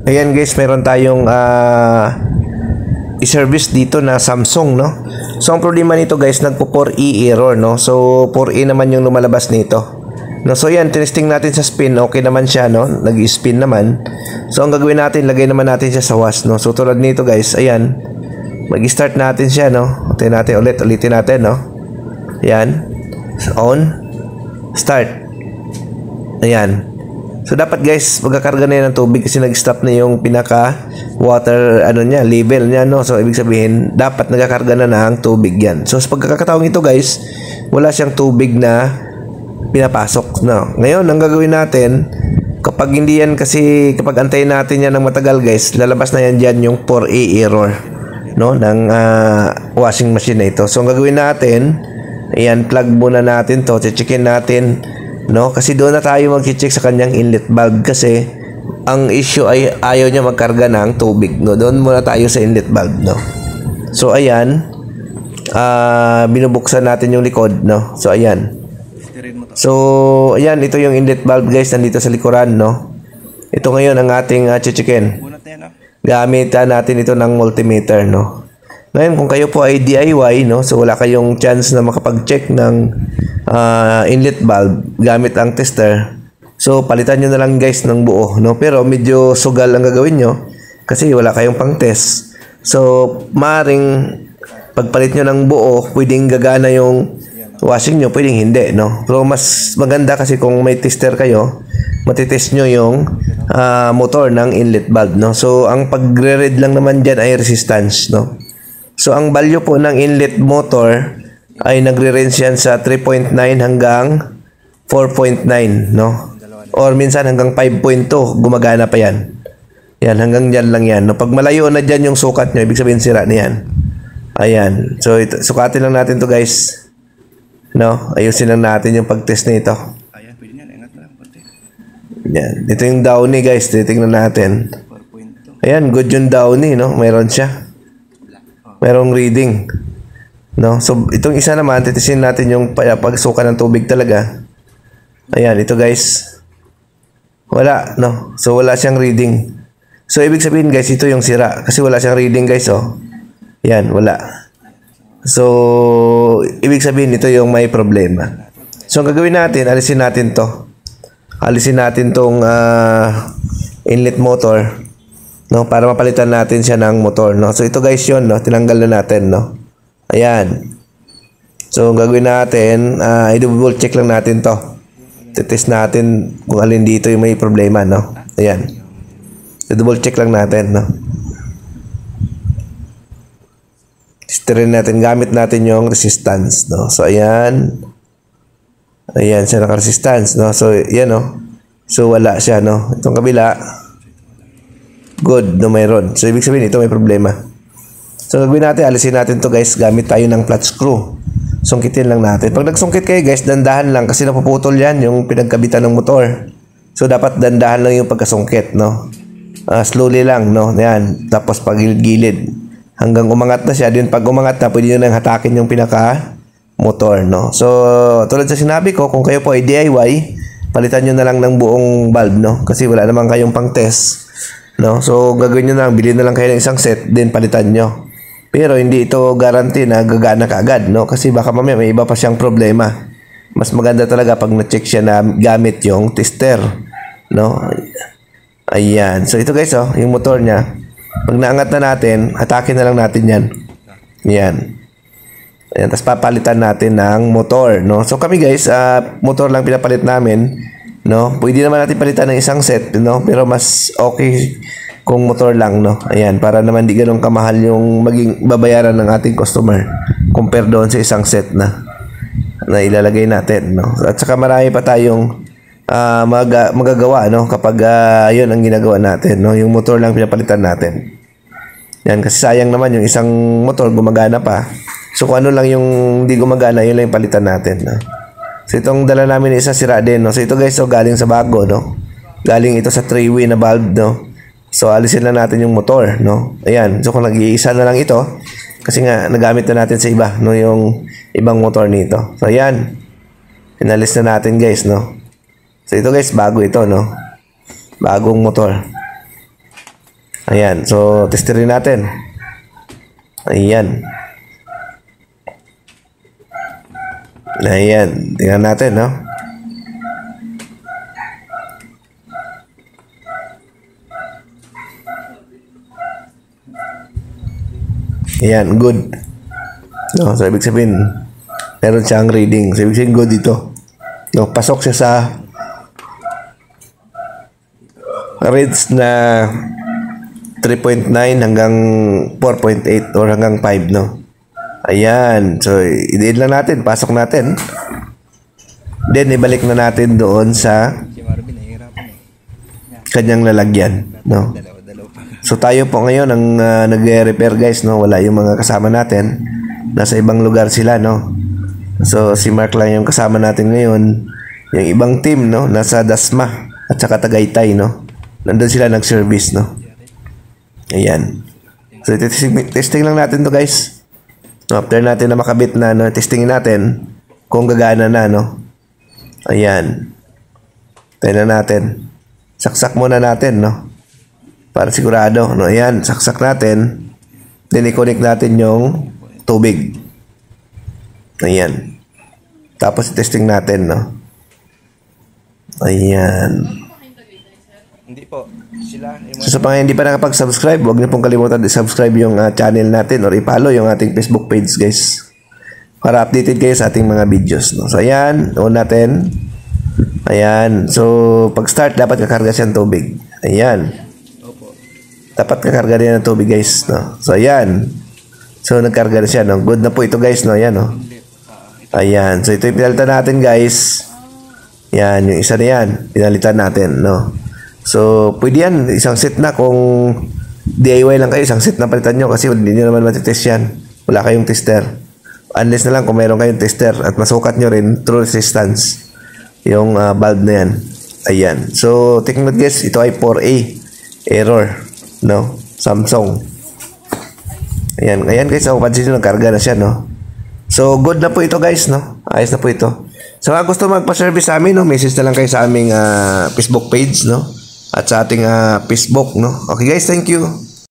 Ayan guys, meron tayong i-service dito na Samsung, no? So ang problema nito guys, nagpo 4E error, no? So 4E naman yung lumalabas nito. No, so yan, testing natin sa spin, okay naman siya, no? Nag-spin naman. So ang gagawin natin, lagay naman natin siya sa wash, no? So tulad nito guys, ayan. Mag-start natin siya, no? Ulitin natin ulitin natin, no? Ayan. On. Start. Ayan. So dapat guys, magkakarga na yan ng tubig kasi nag-stop na yung pinaka water level niya, no. So ibig sabihin, dapat nagkakarga na ng tubig yan. So sa pagkakataong ito guys, wala siyang tubig na pinapasok, no. Ngayon, ang gagawin natin, kapag hindi yan kasi, kapag antayin natin yan ng matagal guys, lalabas na yan dyan yung 4A error, no, ng washing machine na ito. So ang gagawin natin, ayan, plug muna natin to, checkin natin, no, kasi doon na tayo mag-check sa kanyang inlet valve kasi ang issue ay ayaw niya magkarga ng tubig, no. Doon muna tayo sa inlet valve, no. So ayan, binubuksan natin yung likod, no. So ayan. So ayan, ito yung inlet valve guys, nandito sa likuran, no. Ito ngayon ang ating checkin. Gamitan natin ito ng multimeter, no. Ngayon, kung kayo po ay DIY, no, so wala kayong chance na makapag-check ng inlet valve gamit ang tester. So, palitan nyo na lang guys ng buo, no. Pero medyo sugal ang gagawin nyo kasi wala kayong pang-test. So, maring pagpalit nyo ng buo, pwedeng gagana yung washing nyo, pwedeng hindi, no. Pero mas maganda kasi kung may tester kayo, matitest nyo yung motor ng inlet valve, no. So, ang pagre-read lang naman dyan ay resistance, no. So, ang value po ng inlet motor ay nagre-range yan sa 3.9 hanggang 4.9, no? Or minsan hanggang 5.2, gumagana pa yan. Yan, hanggang dyan lang yan. No? Pag malayo na dyan yung sukat nyo, ibig sabihin sira na yan. Ayan. So, sukatin lang natin to guys. No? Ayusin lang natin yung pag-test na ito. Ayan, pwede yan. Ingat na lang. Yan. Ito yung downy guys. Titingnan natin. Ayan, good yung downy, no? Mayroon siya. Merong reading, no. So itong isa naman, titisin natin yung pagsuka ng tubig talaga. Ayan, ito guys, wala, no. So wala siyang reading. So ibig sabihin guys, ito yung sira kasi wala siyang reading guys, oh. Yan, wala. So ibig sabihin ito yung may problema. So ang gagawin natin, alisin natin to. Alisin natin tong inlet motor, no, para mapalitan natin siya ng motor, no. So ito guys yun, no, tinanggal na natin, no. Ayan. So ang gagawin natin, i-double check lang natin to. Titest natin kung alin dito yung may problema, no. Ayan. I-double check lang natin, no. Testerin natin, gamit natin yung resistance, no. So ayan. Ayan siya, naka-resistance, no. So yan, no. So wala siya, no. Itong kabila, good, no, mayroon. So, ibig sabihin, ito may problema. So, gagawin natin, alisin natin to guys, gamit tayo ng flat screw. Sungkitin lang natin. Pag nagsungkit kayo guys, dandahan lang kasi napuputol yan yung pinagkabitan ng motor. So, dapat dandahan lang yung pagkasungkit, no. Slowly lang, no. Yan. Tapos, pagilid-gilid. Hanggang umangat na siya. Din pag umangat na, pwede nyo nang hatakin yung pinaka-motor, no. So, tulad sa sinabi ko, kung kayo po ay DIY, palitan nyo na lang ng buong valve, no. Kasi wala naman kayong pang-test, no? So, gagawin nyo lang, bilhin na lang kayo ng isang set, then palitan nyo. Pero, hindi ito guarantee na gagana kaagad, no? Kasi baka mamaya may iba pa siyang problema. Mas maganda talaga pag na-check siya na gamit yung tester, no? Ayan. So, ito guys, oh, yung motor niya. Pag naangat na natin, hatakin na lang natin yan. Ayan. Ayan, tapos papalitan natin ng motor, no? So, kami guys, motor lang pinapalit namin, no. Pwede naman natin palitan ng isang set, no, pero mas okay kung motor lang, no. Ayan, para naman di ganun kamahal yung maging babayaran ng ating customer compare doon sa isang set na ilalagay natin, no. At saka marami pa tayong magagawa, no, kapag yun ang ginagawa natin, no, yung motor lang pinapalitan natin. Yan, kasi sayang naman yung isang motor gumagana pa. So kung ano lang yung hindi gumagana, yun lang yung palitan natin, no. So itong dala namin isa sira din, no. So ito guys, so galing sa bago, no. Galing ito sa 3-way na valve, no. So alisin lang natin yung motor, no. Ayan. So kung nag-iisa na lang ito, kasi nga nagamit na natin sa iba, no, yung ibang motor nito. So ayan. Inalis na natin guys, no. So ito guys, bago ito, no. Bagong motor. Ayan. So, testerin natin. Ayan. Ayan. Tingnan natin, no? Ayan. Good. No, so, ibig sabihin, meron siyang reading. So, ibig sabihin, good dito. No, pasok siya sa reads na 3.9 hanggang 4.8 or hanggang 5, no? Ayan. So, i-deal lang natin. Pasok natin. Then, ibalik na natin doon sa kanyang lalagyan, no? So, tayo po ngayon ang nag-repair, guys, no? Wala yung mga kasama natin. Nasa ibang lugar sila, no? So, si Mark lang yung kasama natin ngayon. Yung ibang team, no? Nasa Dasma at saka Tagaytay, no? Nandun sila nag-service, no? Ayan. So, testing lang natin to, guys. No, after natin na makabit na, no, testingin natin kung gagana na, no? Ayan. Tayo na natin. Saksak muna natin, no? Para sigurado, no? Ayan, saksak natin. Then, i-connect natin yung tubig. Ayan. Tapos, testing natin, no? Ayan. Hindi po. Sila. So, sa mga hindi pa nakapag-subscribe, huwag niyo pong kalimutan i-subscribe yung channel natin or i-follow yung ating Facebook page, guys. Para updated kayo sa ating mga videos, no? So, ayan. On natin. Ayan. So, pag-start, dapat kakarga siya ng tubig. Ayan. Opo. Dapat kakarga niya ng tubig, guys, no? So, ayan. So, nagkarga na siya, no? Good na po ito, guys, no? Ayan, no? Ayan. So, ito yung pinalitan natin, guys. Yan. Yung isa na yan. Pinalitan natin, no? So, pwede yan. Isang set na. Kung DIY lang kayo, isang set na palitan nyo kasi hindi nyo naman matitest yan. Wala kayong tester. Unless na lang kung meron kayong tester at masukat nyo rin true resistance yung bulb na yan. Ayan. So, take note, guys. Ito ay 4A. Error. No? Samsung. Ayan. Ayan, guys. Ako pansin nyo, nagkarga na siya, no? So, good na po ito, guys, no? Ayos na po ito. So, kung gusto magpa-service sa amin, no? Message na lang kayo sa aming Facebook page, no? At sa ating Facebook, no? Okay, guys, thank you.